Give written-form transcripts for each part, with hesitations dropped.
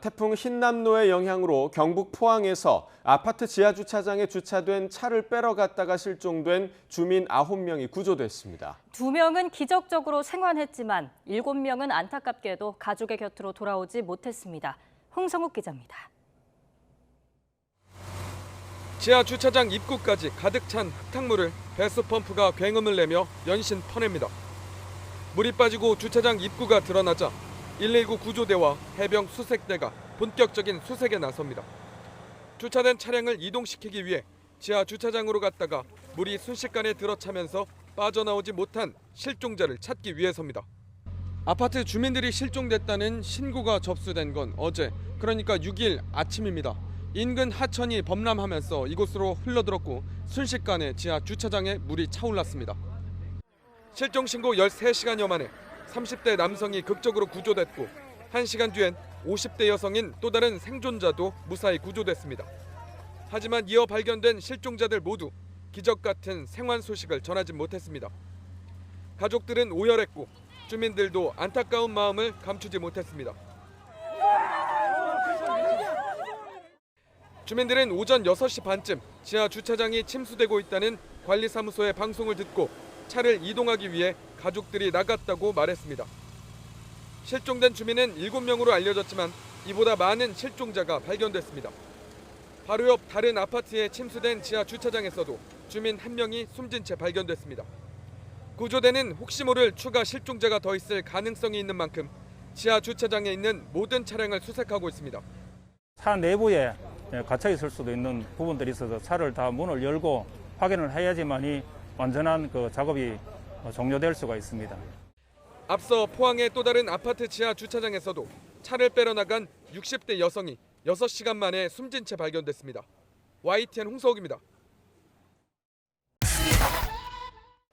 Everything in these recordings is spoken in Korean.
태풍 흰남노의 영향으로 경북 포항에서 아파트 지하주차장에 주차된 차를 빼러 갔다가 실종된 주민 9명이 구조됐습니다. 2명은 기적적으로 생還했지만 7명은 안타깝게도 가족의 곁으로 돌아오지 못했습니다. 홍성욱 기자입니다. 지하주차장 입구까지 가득 찬 흙탕물을 배수펌프가 굉음을 내며 연신 퍼냅니다. 물이 빠지고 주차장 입구가 드러나자 119 구조대와 해병 수색대가 본격적인 수색에 나섭니다. 주차된 차량을 이동시키기 위해 지하 주차장으로 갔다가 물이 순식간에 들어차면서 빠져나오지 못한 실종자를 찾기 위해서입니다. 아파트 주민들이 실종됐다는 신고가 접수된 건 어제, 그러니까 6일 아침입니다. 인근 하천이 범람하면서 이곳으로 흘러들었고 순식간에 지하 주차장에 물이 차올랐습니다. 실종 신고 13시간여 만에 30대 남성이 극적으로 구조됐고 1시간 뒤엔 50대 여성인 또 다른 생존자도 무사히 구조됐습니다. 하지만 이어 발견된 실종자들 모두 기적 같은 생還소식을 전하지 못했습니다. 가족들은 오열했고 주민들도 안타까운 마음을 감추지 못했습니다. 주민들은 오전 6시 반쯤 지하 주차장이 침수되고 있다는 관리사무소의 방송을 듣고 차를 이동하기 위해 가족들이 나갔다고 말했습니다. 실종된 주민은 7명으로 알려졌지만 이보다 많은 실종자가 발견됐습니다. 바로 옆 다른 아파트에 침수된 지하 주차장에서도 주민 1명이 숨진 채 발견됐습니다. 구조대는 혹시 모를 추가 실종자가 더 있을 가능성이 있는 만큼 지하 주차장에 있는 모든 차량을 수색하고 있습니다. 차 내부에 갇혀 있을 수도 있는 부분들이 있어서 차를 다 문을 열고 확인을 해야지만이 완전한 작업이 종료될 수가 있습니다. 앞서 포항의 또 다른 아파트 지하 주차장에서도 차를 빼러 나간 60대 여성이 6시간 만에 숨진 채 발견됐습니다. YTN 홍서욱입니다.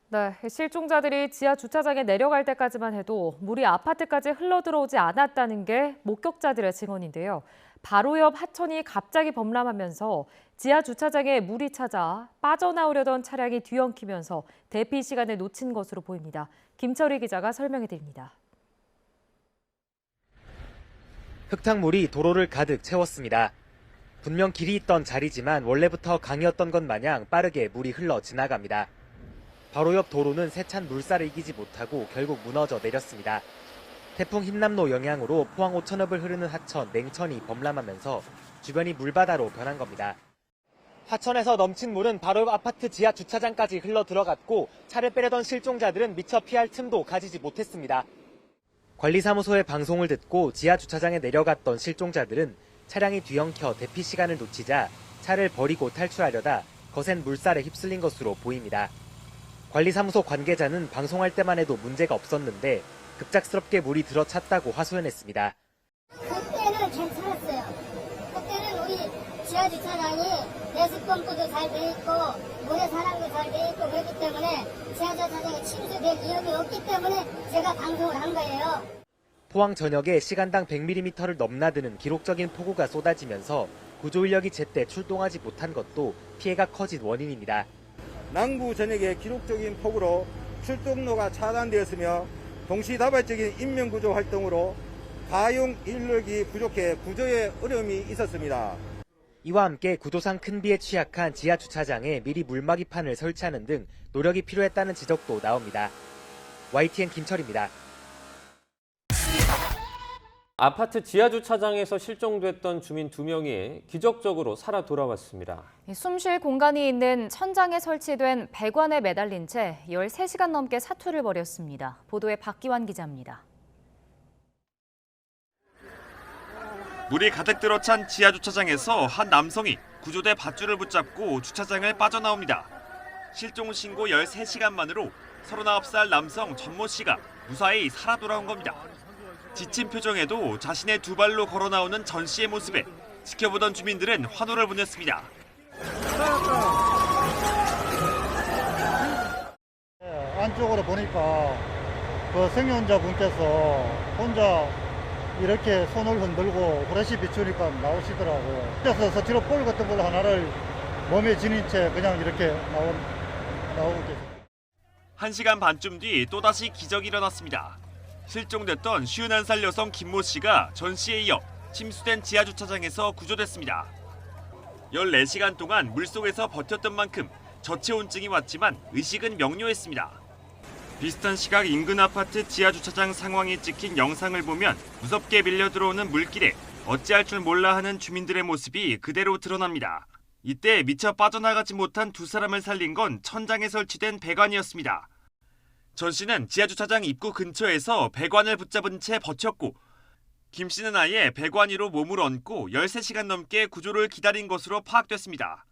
네, 실종자들이 지하 주차장에 내려갈 때까지만 해도 물이 아파트까지 흘러들어오지 않았다는 게 목격자들의 증언인데요. 바로 옆 하천이 갑자기 범람하면서 지하 주차장에 물이 찾아 빠져나오려던 차량이 뒤엉키면서 대피 시간을 놓친 것으로 보입니다. 김철희 기자가 설명해 드립니다. 흙탕물이 도로를 가득 채웠습니다. 분명 길이 있던 자리지만 원래부터 강이었던 것 마냥 빠르게 물이 흘러 지나갑니다. 바로 옆 도로는 세찬 물살을 이기지 못하고 결국 무너져 내렸습니다. 태풍 흰남노 영향으로 포항 5천읍을 흐르는 하천 냉천이 범람하면서 주변이 물바다로 변한 겁니다. 하천에서 넘친 물은 바로 옆 아파트 지하 주차장까지 흘러 들어갔고 차를 빼려던 실종자들은 미처 피할 틈도 가지지 못했습니다. 관리사무소의 방송을 듣고 지하 주차장에 내려갔던 실종자들은 차량이 뒤엉켜 대피 시간을 놓치자 차를 버리고 탈출하려다 거센 물살에 휩쓸린 것으로 보입니다. 관리사무소 관계자는 방송할 때만 해도 문제가 없었는데 급작스럽게 물이 들어찼다고 하소연했습니다. 그때는 괜찮았어요. 그때는 우리 지하주차장이 배수펌프도 잘 돼 있고 모래사랑도 잘 돼 있고 그렇기 때문에 지하주차장에 침수될 위험이 없기 때문에 제가 방송을 한 거예요. 포항 전역에 시간당 100mm를 넘나드는 기록적인 폭우가 쏟아지면서 구조인력이 제때 출동하지 못한 것도 피해가 커진 원인입니다. 남구 전역에 기록적인 폭우로 출동로가 차단되었으며 동시다발적인 인명구조 활동으로 가용 인력이 부족해 구조에 어려움이 있었습니다. 이와 함께 구조상 큰 비에 취약한 지하 주차장에 미리 물막이판을 설치하는 등 노력이 필요했다는 지적도 나옵니다. YTN 김철입니다. 아파트 지하주차장에서 실종됐던 주민 2명이 기적적으로 살아 돌아왔습니다. 숨쉴 공간이 있는 천장에 설치된 배관에 매달린 채 13시간 넘게 사투를 벌였습니다. 보도에 박기환 기자입니다. 물이 가득 들어찬 지하주차장에서 한 남성이 구조대 밧줄을 붙잡고 주차장을 빠져나옵니다. 실종 신고 13시간 만으로 39살 남성 전모 씨가 무사히 살아 돌아온 겁니다. 지친 표정에도 자신의 두 발로 걸어 나오는 전 씨의 모습에 지켜보던 주민들은 환호를 보냈습니다. 안쪽으로 보니까 그 생존자분께서 혼자 이렇게 손을 흔들고 후레쉬 비추니까 나오시더라고요. 그래서 서치로 볼 같은 걸 하나를 몸에 지닌 채 그냥 이렇게 나오고 계세요. 1시간 반쯤 뒤 또다시 기적이 일어났습니다. 실종됐던 51살 여성 김모 씨가 전 씨에 이어 침수된 지하주차장에서 구조됐습니다. 14시간 동안 물속에서 버텼던 만큼 저체온증이 왔지만 의식은 명료했습니다. 비슷한 시각 인근 아파트 지하주차장 상황이 찍힌 영상을 보면 무섭게 밀려 들어오는 물길에 어찌할 줄 몰라 하는 주민들의 모습이 그대로 드러납니다. 이때 미처 빠져나가지 못한 두 사람을 살린 건 천장에 설치된 배관이었습니다. 전 씨는 지하주차장 입구 근처에서 배관을 붙잡은 채 버텼고 김 씨는 아예 배관 위로 몸을 얹고 13시간 넘게 구조를 기다린 것으로 파악됐습니다.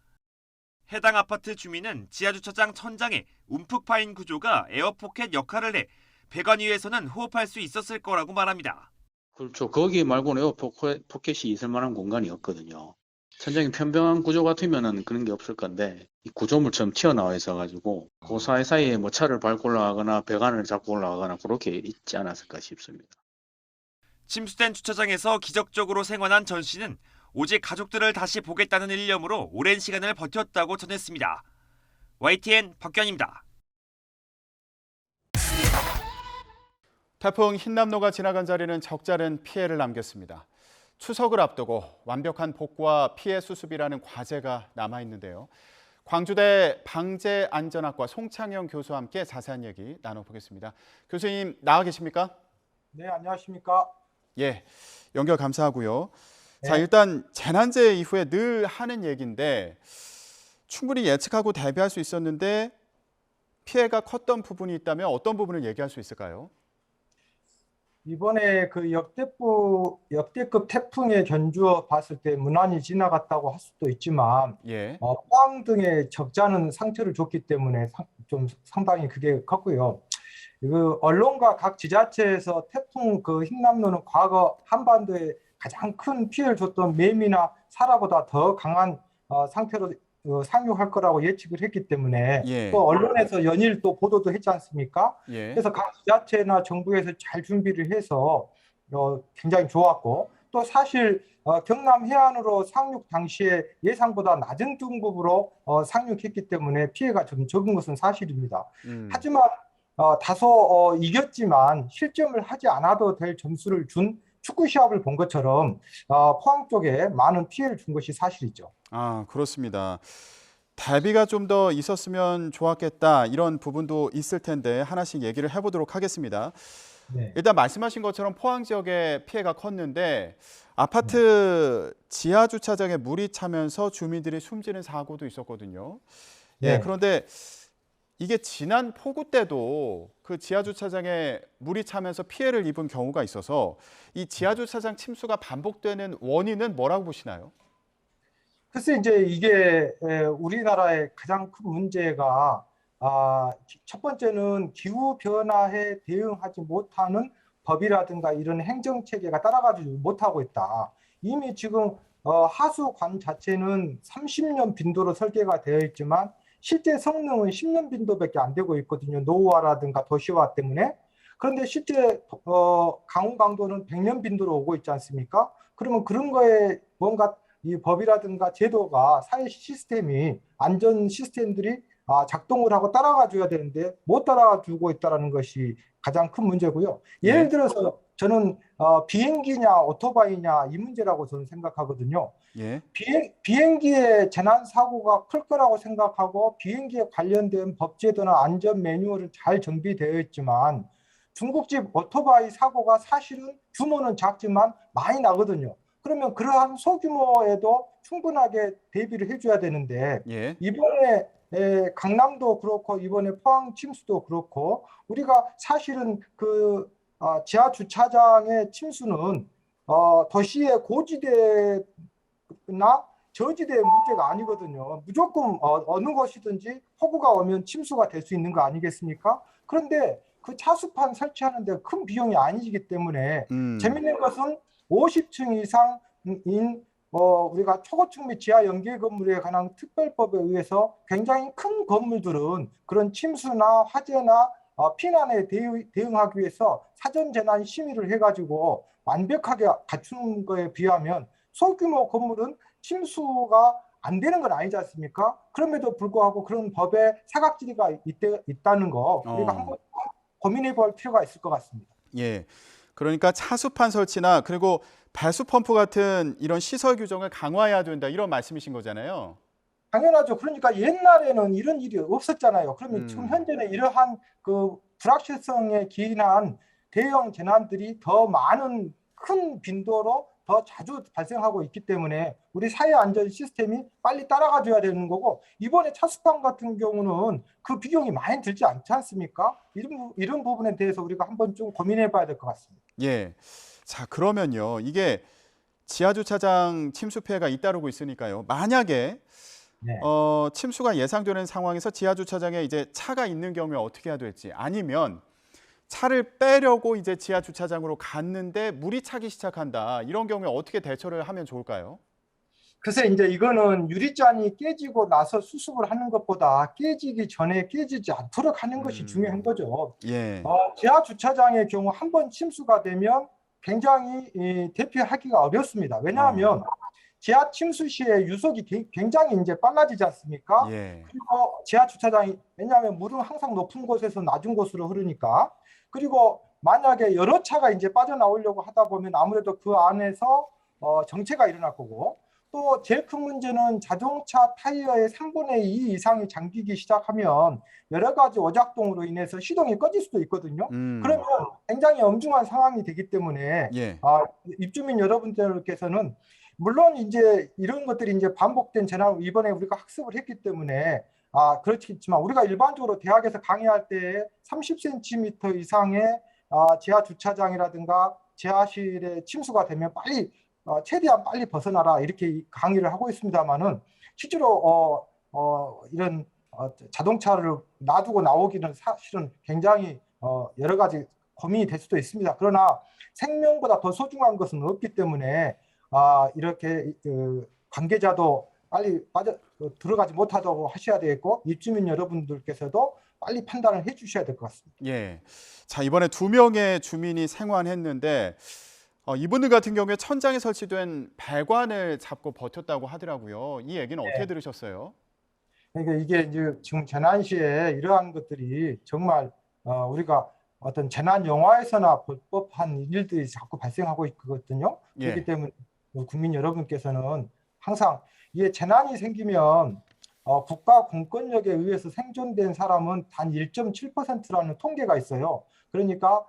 해당 아파트 주민은 지하주차장 천장에 움푹 파인 구조가 에어포켓 역할을 해 배관 위에서는 호흡할 수 있었을 거라고 말합니다. 그렇죠. 거기 말고는 에어포켓이 있을 만한 공간이 없거든요. 천장이 평평한 구조 같으면은 그런 게 없을 건데 이 구조물처럼 튀어나와 있어가지고 그 사이사이에 뭐 차를 밟고 올라가거나 배관을 잡고 올라가거나 그렇게 있지 않았을까 싶습니다. 침수된 주차장에서 기적적으로 생還한 전 씨는 오직 가족들을 다시 보겠다는 일념으로 오랜 시간을 버텼다고 전했습니다. YTN 박견입니다. 태풍 흰남노가 지나간 자리는 적잖은 피해를 남겼습니다. 추석을 앞두고 완벽한 복구와 피해 수습이라는 과제가 남아있는데요. 광주대 방재안전학과 송창영 교수와 함께 자세한 얘기 나눠보겠습니다. 교수님 나와 계십니까? 네, 안녕하십니까? 예, 연결 감사하고요. 네. 자, 일단 재난재해 이후에 늘 하는 얘기인데 충분히 예측하고 대비할 수 있었는데 피해가 컸던 부분이 있다면 어떤 부분을 얘기할 수 있을까요? 이번에 그 역대급 태풍에 견주어 봤을 때 무난히 지나갔다고 할 수도 있지만 예. 포항 등에 적잖은 상처를 줬기 때문에 좀 상당히 그게 컸고요. 그 언론과 각 지자체에서 태풍 그 흰남노는 과거 한반도에 가장 큰 피해를 줬던 매미나 사라보다 더 강한 상태로 상륙할 거라고 예측을 했기 때문에 예. 또 언론에서 연일 또 보도도 했지 않습니까? 예. 그래서 각 지자체나 정부에서 잘 준비를 해서 굉장히 좋았고 또 사실 경남 해안으로 상륙 당시에 예상보다 낮은 등급으로 상륙했기 때문에 피해가 좀 적은 것은 사실입니다. 하지만 다소 이겼지만 실점을 하지 않아도 될 점수를 준 축구 시합을 본 것처럼 포항 쪽에 많은 피해를 준 것이 사실이죠. 아, 그렇습니다. 대비가 좀 더 있었으면 좋았겠다 이런 부분도 있을 텐데 하나씩 얘기를 해보도록 하겠습니다. 네. 일단 말씀하신 것처럼 포항 지역에 피해가 컸는데 아파트 지하 주차장에 물이 차면서 주민들이 숨지는 사고도 있었거든요. 예, 네. 그런데 이게 지난 폭우 때도 그 지하 주차장에 물이 차면서 피해를 입은 경우가 있어서 이 지하 주차장 침수가 반복되는 원인은 뭐라고 보시나요? 글쎄 이제 이게 우리나라의 가장 큰 문제가 첫 번째는 기후 변화에 대응하지 못하는 법이라든가 이런 행정 체계가 따라가지 못하고 있다. 이미 지금 하수관 자체는 30년 빈도로 설계가 되어 있지만 실제 성능은 10년 빈도밖에 안 되고 있거든요. 노후화라든가 도시화 때문에. 그런데 실제 강우 강도는 100년 빈도로 오고 있지 않습니까? 그러면 그런 거에 뭔가 이 법이라든가 제도가 사회 시스템이 안전 시스템들이 작동을 하고 따라가 줘야 되는데 못 따라가 주고 있다는 것이 가장 큰 문제고요. 예를 들어서 저는 비행기냐 오토바이냐 이 문제라고 저는 생각하거든요. 예. 비행기의 재난 사고가 클 거라고 생각하고 비행기에 관련된 법 제도나 안전 매뉴얼은 잘 정비되어 있지만 중국집 오토바이 사고가 사실은 규모는 작지만 많이 나거든요. 그러면 그러한 소규모에도 충분하게 대비를 해줘야 되는데 예. 이번에 강남도 그렇고 이번에 포항 침수도 그렇고 우리가 사실은 그 지하 주차장의 침수는 도시의 고지대나 저지대의 문제가 아니거든요. 무조건 어느 곳이든지 폭우가 오면 침수가 될 수 있는 거 아니겠습니까? 그런데 그 차수판 설치하는데 큰 비용이 아니기 때문에 재밌는 것은 50층 이상인 우리가 초고층 및 지하 연계 건물에 관한 특별법에 의해서 굉장히 큰 건물들은 그런 침수나 화재나 피난에 대응하기 위해서 사전 재난 심의를 해가지고 완벽하게 갖추는 거에 비하면 소규모 건물은 침수가 안 되는 건 아니지 않습니까? 그럼에도 불구하고 그런 법에 사각지대가 있다는 거 우리가 한번 고민해 볼 필요가 있을 것 같습니다. 예. 그러니까 차수판 설치나 그리고 배수 펌프 같은 이런 시설 규정을 강화해야 된다 이런 말씀이신 거잖아요. 당연하죠. 그러니까 옛날에는 이런 일이 없었잖아요. 그러면 지금 현재는 이러한 그 불확실성에 기인한 대형 재난들이 더 많은 큰 빈도로 더 자주 발생하고 있기 때문에 우리 사회 안전 시스템이 빨리 따라가 줘야 되는 거고, 이번에 차수판 같은 경우는 그 비용이 많이 들지 않지 않습니까? 이런 부분에 대해서 우리가 한번 좀 고민해 봐야 될 것 같습니다. 예. 자, 그러면요. 이게 지하주차장 침수 피해가 잇따르고 있으니까요. 만약에 네. 침수가 예상되는 상황에서 지하주차장에 이제 차가 있는 경우에 어떻게 해야 될지, 아니면 차를 빼려고 이제 지하주차장으로 갔는데 물이 차기 시작한다. 이런 경우에 어떻게 대처를 하면 좋을까요? 글쎄, 이제 이거는 유리잔이 깨지고 나서 수습을 하는 것보다 깨지기 전에 깨지지 않도록 하는 것이 중요한 거죠. 예. 지하 주차장의 경우 한 번 침수가 되면 굉장히 대피하기가 어렵습니다. 왜냐하면 지하 침수 시에 유속이 굉장히 이제 빨라지지 않습니까? 예. 그리고 지하 주차장이, 왜냐하면 물은 항상 높은 곳에서 낮은 곳으로 흐르니까. 그리고 만약에 여러 차가 이제 빠져나오려고 하다 보면 아무래도 그 안에서 정체가 일어날 거고, 또 제일 큰 문제는 자동차 타이어의 3분의 2 이상이 잠기기 시작하면 여러 가지 오작동으로 인해서 시동이 꺼질 수도 있거든요. 그러면 굉장히 엄중한 상황이 되기 때문에 예. 입주민 여러분들께서는, 물론 이제 이런 것들이 이제 반복된 재난을 이번에 우리가 학습을 했기 때문에 그렇겠지만, 우리가 일반적으로 대학에서 강의할 때 30cm 이상의 지하 주차장이라든가 지하실에 침수가 되면 빨리 최대한 빨리 벗어나라 이렇게 강의를 하고 있습니다만은, 실제로 이런 자동차를 놔두고 나오기는 사실은 굉장히 여러 가지 고민이 될 수도 있습니다. 그러나 생명보다 더 소중한 것은 없기 때문에 이렇게 관계자도 빨리 들어가지 못하도록 하셔야 되겠고, 입주민 여러분들께서도 빨리 판단을 해 주셔야 될 것 같습니다. 예. 자, 이번에 2명의 주민이 생환했는데 이분들 같은 경우에 천장에 설치된 배관을 잡고 버텼다고 하더라고요. 이 얘기는 어떻게 들으셨어요? 그러니까 이게 이제 지금 재난 시에 이러한 것들이 정말 우리가 어떤 재난 영화에서나 볼 법한 일들이 자꾸 발생하고 있거든요. 그렇기 때문에 국민 여러분께서는 항상 이게 재난이 생기면 국가 공권력에 의해서 생존된 사람은 단 1.7%라는 통계가 있어요. 그러니까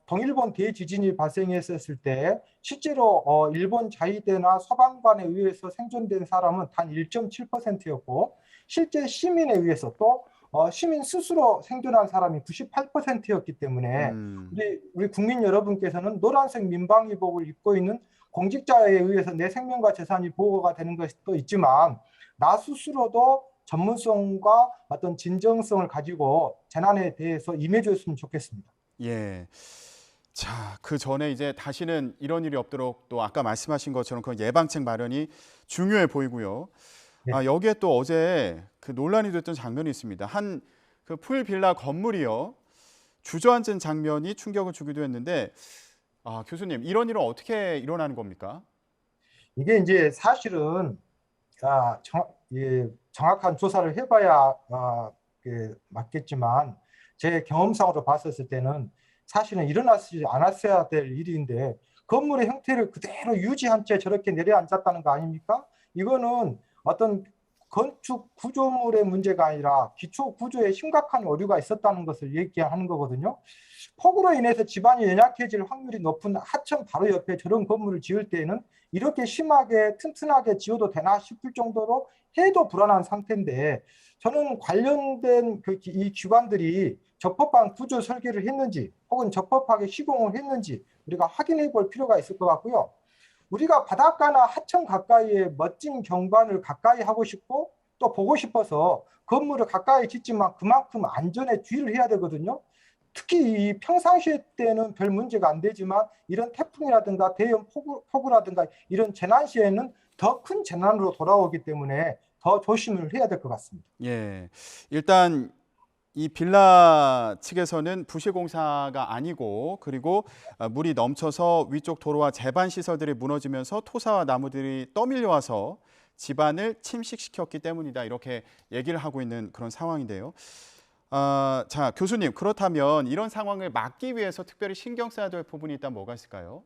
동일본 대지진이 발생했었을 때 실제로 일본 자위대나 소방관에 의해서 생존된 사람은 단 1.7%였고, 실제 시민에 의해서 또 시민 스스로 생존한 사람이 98%였기 때문에 우리 국민 여러분께서는 노란색 민방위복을 입고 있는 공직자에 의해서 내 생명과 재산이 보호가 되는 것도 있지만, 나 스스로도 전문성과 어떤 진정성을 가지고 재난에 대해서 임해줬으면 좋겠습니다. 예. 자, 그 전에 이제 다시는 이런 일이 없도록 또 아까 말씀하신 것처럼 그 예방책 마련이 중요해 보이고요. 여기에 또 어제 그 논란이 됐던 장면이 있습니다. 한 그 풀빌라 건물이요, 주저앉은 장면이 충격을 주기도 했는데, 교수님, 이런 일은 어떻게 일어나는 겁니까? 이게 이제 사실은 정확한 조사를 해봐야 맞겠지만, 제 경험상으로 봤었을 때는 사실은 일어나지 않았어야 될 일인데, 건물의 형태를 그대로 유지한 채 저렇게 내려앉았다는 거 아닙니까? 이거는 어떤 건축 구조물의 문제가 아니라 기초 구조에 심각한 오류가 있었다는 것을 얘기하는 거거든요. 폭우로 인해서 집안이 연약해질 확률이 높은 하천 바로 옆에 저런 건물을 지을 때에는 이렇게 심하게 튼튼하게 지어도 되나 싶을 정도로 해도 불안한 상태인데, 저는 관련된 이 기관들이 적법한 구조 설계를 했는지 혹은 적법하게 시공을 했는지 우리가 확인해 볼 필요가 있을 것 같고요. 우리가 바닷가나 하천 가까이에 멋진 경관을 가까이 하고 싶고 또 보고 싶어서 건물을 가까이 짓지만 그만큼 안전에 주의를 해야 되거든요. 특히 이 평상시 때는 별 문제가 안 되지만 이런 태풍이라든가 대형 폭우라든가 이런 재난 시에는 더 큰 재난으로 돌아오기 때문에 더 조심을 해야 될 것 같습니다. 예, 일단 이 빌라 측에서는 부실 공사가 아니고, 그리고 물이 넘쳐서 위쪽 도로와 제반 시설들이 무너지면서 토사와 나무들이 떠밀려와서 집안을 침식시켰기 때문이다, 이렇게 얘기를 하고 있는 그런 상황인데요. 자, 교수님, 그렇다면 이런 상황을 막기 위해서 특별히 신경 써야 될 부분이 있다면 뭐가 있을까요?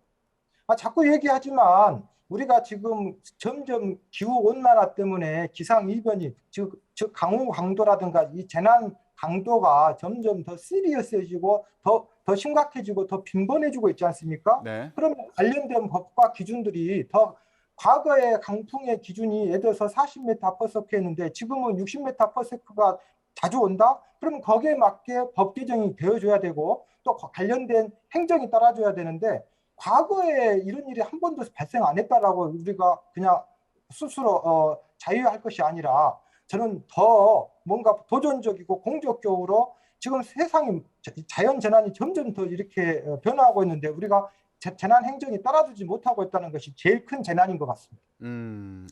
자꾸 얘기하지만 우리가 지금 점점 기후 온난화 때문에 기상 이변이 즉 강우 강도라든가 이 재난 강도가 점점 더 시리어스해지고 더 심각해지고 더 빈번해지고 있지 않습니까? 네. 그러면 관련된 법과 기준들이 더 과거의 강풍의 기준이 예를 들어서 40m/s였는데 지금은 60m/s가 자주 온다? 그러면 거기에 맞게 법 개정이 되어줘야 되고 또 관련된 행정이 따라줘야 되는데 과거에 이런 일이 한 번도 발생 안 했다라고 우리가 그냥 스스로 자유할 것이 아니라 저는 더 뭔가 도전적이고 공적으로 지금 세상이 자연 재난이 점점 더 이렇게 변화하고 있는데 우리가 재난 행정이 따라주지 못하고 있다는 것이 제일 큰 재난인 것 같습니다.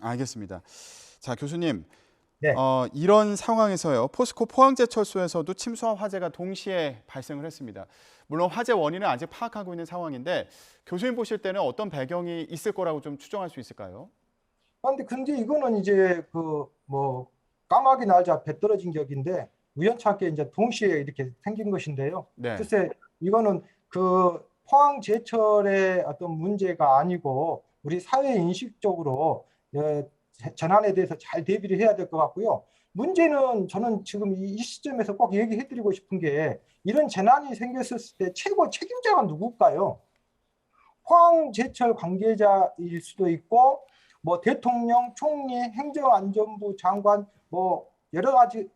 알겠습니다. 자, 교수님. 네. 이런 상황에서요. 포스코 포항제철소에서도 침수와 화재가 동시에 발생을 했습니다. 물론 화재 원인은 아직 파악하고 있는 상황인데 교수님 보실 때는 어떤 배경이 있을 거라고 좀 추정할 수 있을까요? 근데 이거는 이제 까마귀 날자 배 떨어진 격인데 우연찮게 이제 동시에 이렇게 생긴 것인데요. 네. 글쎄 이거는 그 포항제철의 어떤 문제가 아니고 우리 사회 인식적으로 재난에 대해서 잘 대비를 해야 될 것 같고요. 문제는 저는 지금 이 시점에서 꼭 얘기해드리고 싶은 게 이런 재난이 생겼을 때 최고 책임자가 누굴까요? 포항제철 관계자일 수도 있고 대통령, 총리, 행정안전부 장관 여러 가지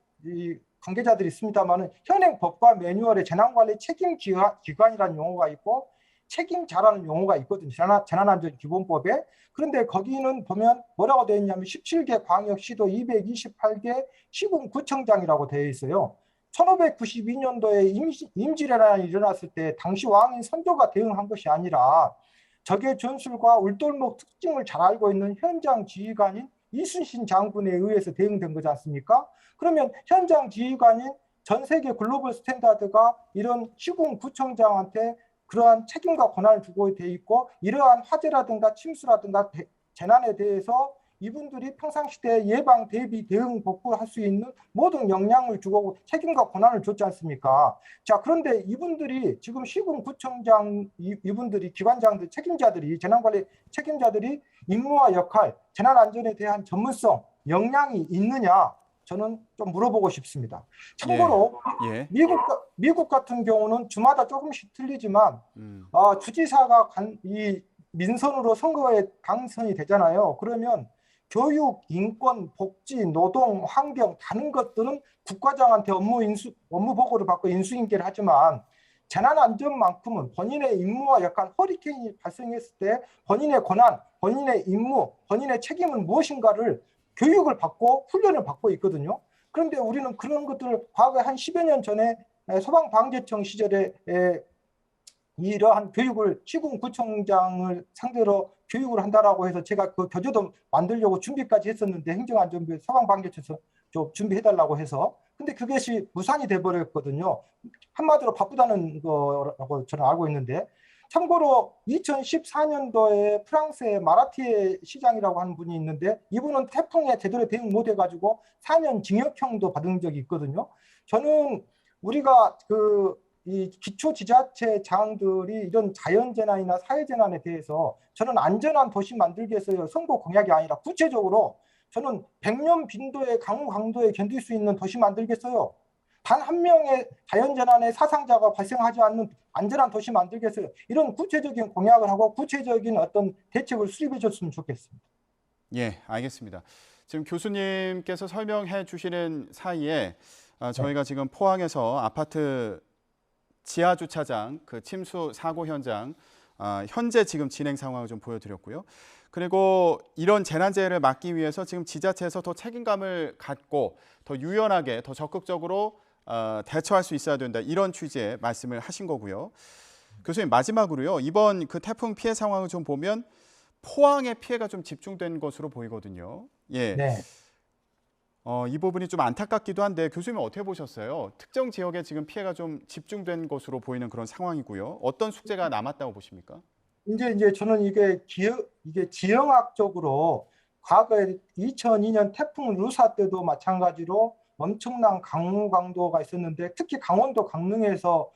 관계자들이 있습니다만은 현행 법과 매뉴얼에 재난관리 책임기관이라는 용어가 있고 책임자라는 용어가 있거든요. 재난안전기본법에. 그런데 거기는 보면 뭐라고 되어 있냐면 17개 광역시도 228개 시군구청장이라고 되어 있어요. 1592년도에 임진왜란이 일어났을 때 당시 왕인 선조가 대응한 것이 아니라 적의 전술과 울돌목 특징을 잘 알고 있는 현장 지휘관인 이순신 장군에 의해서 대응된 거지 않습니까? 그러면 현장 지휘관인 전 세계 글로벌 스탠다드가 이런 시군구청장한테 그러한 책임과 권한을 주고 돼 있고 이러한 화재라든가 침수라든가 재난에 대해서 이분들이 평상시대 예방, 대비, 대응, 복구할 수 있는 모든 역량을 주고 책임과 권한을 줬지 않습니까? 자, 그런데 이분들이 지금 시군구청장 이분들이 기관장들, 책임자들이 재난관리 책임자들이 임무와 역할, 재난안전에 대한 전문성, 역량이 있느냐? 저는 좀 물어보고 싶습니다. 참고로 예. 미국 같은 경우는 주마다 조금씩 틀리지만 주지사가 이 민선으로 선거에 당선이 되잖아요. 그러면 교육, 인권, 복지, 노동, 환경 다른 것들은 국가장한테 업무 보고를 받고 인수인계를 하지만 재난안전만큼은 본인의 임무와 역할, 허리케인이 발생했을 때 본인의 권한, 본인의 임무, 본인의 책임은 무엇인가를 교육을 받고 훈련을 받고 있거든요. 그런데 우리는 그런 것들을 과거에 한 10여 년 전에 소방방재청 시절에 이러한 교육을 시군구청장을 상대로 교육을 한다라고 해서 제가 그 교재도 만들려고 준비까지 했었는데 행정안전부에 소방방재청에서 좀 준비해달라고 해서 근데 그것이 무산이 돼버렸거든요. 한마디로 바쁘다는 거라고 저는 알고 있는데 참고로 2014년도에 프랑스의 마라티에 시장이라고 하는 분이 있는데 이분은 태풍에 제대로 대응 못해가지고 4년 징역형도 받은 적이 있거든요. 저는 우리가 이 기초지자체장들이 이런 자연재난이나 사회재난에 대해서 저는 안전한 도시 만들기 위해서 선거 공약이 아니라 구체적으로 저는 100년 빈도의 강우 강도에 견딜 수 있는 도시 만들겠어요. 단 한 명의 자연재난의 사상자가 발생하지 않는 안전한 도시 만들겠어요. 이런 구체적인 공약을 하고 구체적인 어떤 대책을 수립해 줬으면 좋겠습니다. 예, 알겠습니다. 지금 교수님께서 설명해 주시는 사이에 저희가 지금 포항에서 아파트 지하주차장 그 침수 사고 현장 현재 지금 진행 상황을 좀 보여드렸고요. 그리고 이런 재난재해를 막기 위해서 지금 지자체에서 더 책임감을 갖고 더 유연하게 더 적극적으로 대처할 수 있어야 된다. 이런 취지의 말씀을 하신 거고요. 교수님 마지막으로요. 이번 그 태풍 피해 상황을 좀 보면 포항에 피해가 좀 집중된 것으로 보이거든요. 예. 네. 이 부분이 좀 안타깝기도 한데 교수님은 어떻게 보셨어요? 특정 지역에 지금 피해가 좀 집중된 것으로 보이는 그런 상황이고요. 어떤 숙제가 남았다고 보십니까? 이제 저는 이게 지형학적으로 과거에 2002년 태풍 루사 때도 마찬가지로 엄청난 강우 강도가 있었는데 특히 강원도 강릉에서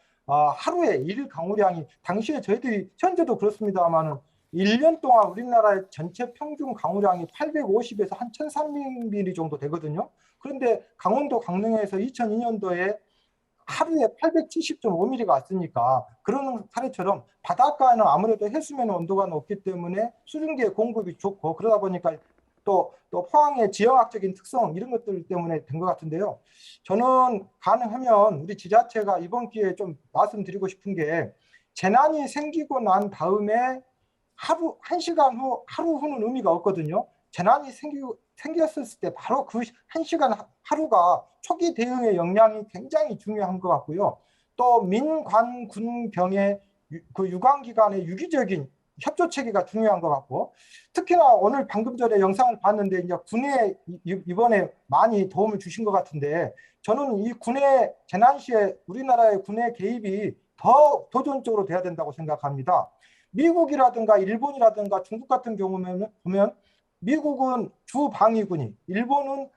하루에 일 강우량이 당시에 저희들이 현재도 그렇습니다만은 1년 동안 우리나라의 전체 평균 강우량이 850에서 한 1300mm 정도 되거든요. 그런데 강원도 강릉에서 2002년도에 하루에 870.5mm가 왔으니까 그런 사례처럼 바닷가는 아무래도 해수면 온도가 높기 때문에 수증기의 공급이 좋고 그러다 보니까 또 포항의 지형학적인 특성 이런 것들 때문에 된 것 같은데요. 저는 가능하면 우리 지자체가 이번 기회에 좀 말씀드리고 싶은 게 재난이 생기고 난 다음에 하루 1시간 후 하루 후는 의미가 없거든요. 재난이 생겼을 때 바로 그 1시간 하루가 초기 대응의 역량이 굉장히 중요한 것 같고요. 또 민관 군병의 그 유관기관의 유기적인 협조 체계가 중요한 것 같고 특히나 오늘 방금 전에 영상을 봤는데 이제 군에 이번에 많이 도움을 주신 것 같은데 저는 이 군의 재난 시에 우리나라의 군의 개입이 더 도전적으로 돼야 된다고 생각합니다. 미국이라든가 일본이라든가 중국 같은 경우면 보면 미국은 주방위군이, 일본은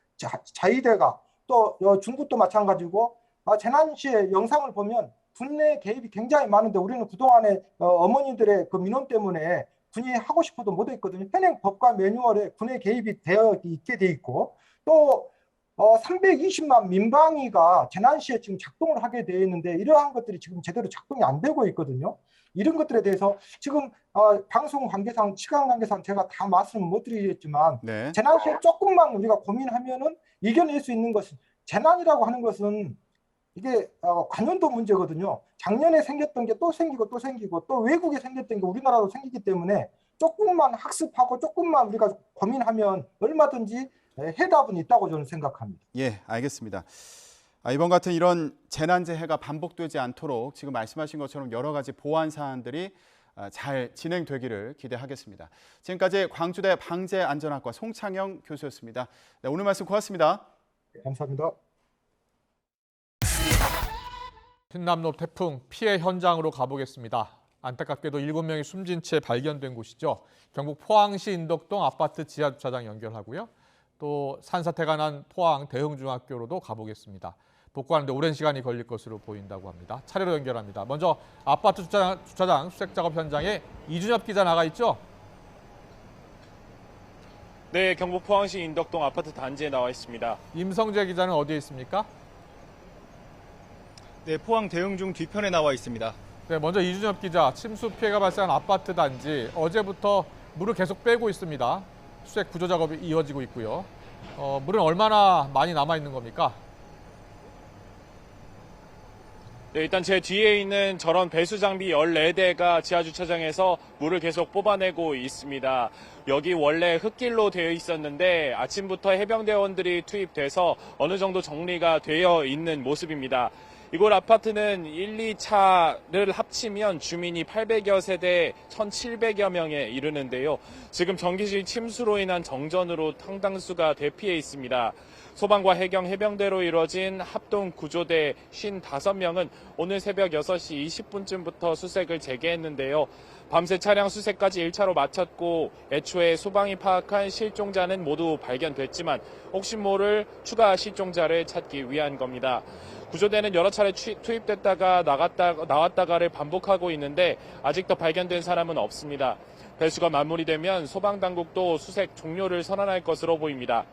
자위대가, 또 중국도 마찬가지고 재난 시에 영상을 보면 군내 개입이 굉장히 많은데 우리는 그동안에 어머니들의 그 민원 때문에 군이 하고 싶어도 못했거든요. 현행 법과 매뉴얼에 군의 개입이 되어 있게 돼 있고 또 320만 민방위가 재난 시에 지금 작동을 하게 되어 있는데 이러한 것들이 지금 제대로 작동이 안 되고 있거든요. 이런 것들에 대해서 지금 방송 관계상 시간 관계상 제가 다 말씀 못 드리겠지만 네. 재난 시에 조금만 우리가 고민하면은 이겨낼 수 있는 것은 재난이라고 하는 것은 이게 관연도 문제거든요. 작년에 생겼던 게 또 생기고 또 생기고 또 외국에 생겼던 게 우리나라도 생기기 때문에 조금만 학습하고 조금만 우리가 고민하면 얼마든지 해답은 있다고 저는 생각합니다. 예, 알겠습니다. 이번 같은 이런 재난재해가 반복되지 않도록 지금 말씀하신 것처럼 여러 가지 보완 사안들이 잘 진행되기를 기대하겠습니다. 지금까지 광주대 방재안전학과 송창영 교수였습니다. 네, 오늘 말씀 고맙습니다. 네, 감사합니다. 흰남노 태풍 피해 현장으로 가보겠습니다. 안타깝게도 7명이 숨진 채 발견된 곳이죠. 경북 포항시 인덕동 아파트 지하주차장 연결하고요. 또 산사태가 난 포항 대흥중학교로도 가보겠습니다. 복구하는데 오랜 시간이 걸릴 것으로 보인다고 합니다. 차례로 연결합니다. 먼저 아파트 주차장 수색 작업 현장에 이준엽 기자 나가 있죠? 네, 경북 포항시 인덕동 아파트 단지에 나와 있습니다. 임성재 기자는 어디에 있습니까? 네, 포항 대흥중 뒤편에 나와 있습니다. 네, 먼저 이준엽 기자, 침수 피해가 발생한 아파트 단지 어제부터 물을 계속 빼고 있습니다. 수색 구조 작업이 이어지고 있고요. 물은 얼마나 많이 남아 있는 겁니까? 네, 일단 제 뒤에 있는 저런 배수 장비 14대가 지하주차장에서 물을 계속 뽑아내고 있습니다. 여기 원래 흙길로 되어 있었는데 아침부터 해병대원들이 투입돼서 어느 정도 정리가 되어 있는 모습입니다. 이곳 아파트는 1, 2차를 합치면 주민이 800여 세대 1,700여 명에 이르는데요. 지금 전기실 침수로 인한 정전으로 상당수가 대피해 있습니다. 소방과 해경, 해병대로 이루어진 합동 구조대 55명은 오늘 새벽 6시 20분쯤부터 수색을 재개했는데요. 밤새 차량 수색까지 1차로 마쳤고 애초에 소방이 파악한 실종자는 모두 발견됐지만 혹시 모를 추가 실종자를 찾기 위한 겁니다. 구조대는 여러 차례 투입됐다가 나왔다가를 반복하고 있는데 아직도 발견된 사람은 없습니다. 배수가 마무리되면 소방당국도 수색 종료를 선언할 것으로 보입니다.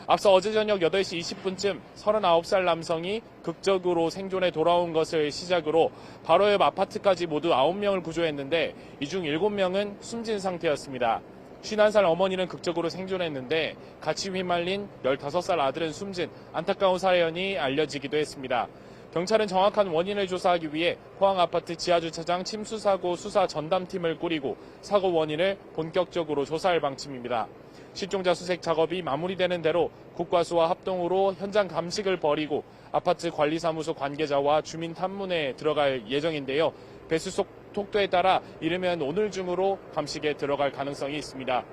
앞서 어제 저녁 8시 20분쯤 39살 남성이 극적으로 생존에 돌아온 것을 시작으로 바로 옆 아파트까지 모두 9명을 구조했는데 이 중 7명은 숨진 상태였습니다. 51살 어머니는 극적으로 생존했는데 같이 휘말린 15살 아들은 숨진 안타까운 사연이 알려지기도 했습니다. 경찰은 정확한 원인을 조사하기 위해 포항 아파트 지하주차장 침수사고 수사 전담팀을 꾸리고 사고 원인을 본격적으로 조사할 방침입니다. 실종자 수색 작업이 마무리되는 대로 국과수와 합동으로 현장 감식을 벌이고 아파트 관리사무소 관계자와 주민 탐문에 들어갈 예정인데요. 배수 속도에 따라 이르면 오늘 중으로 감식에 들어갈 가능성이 있습니다.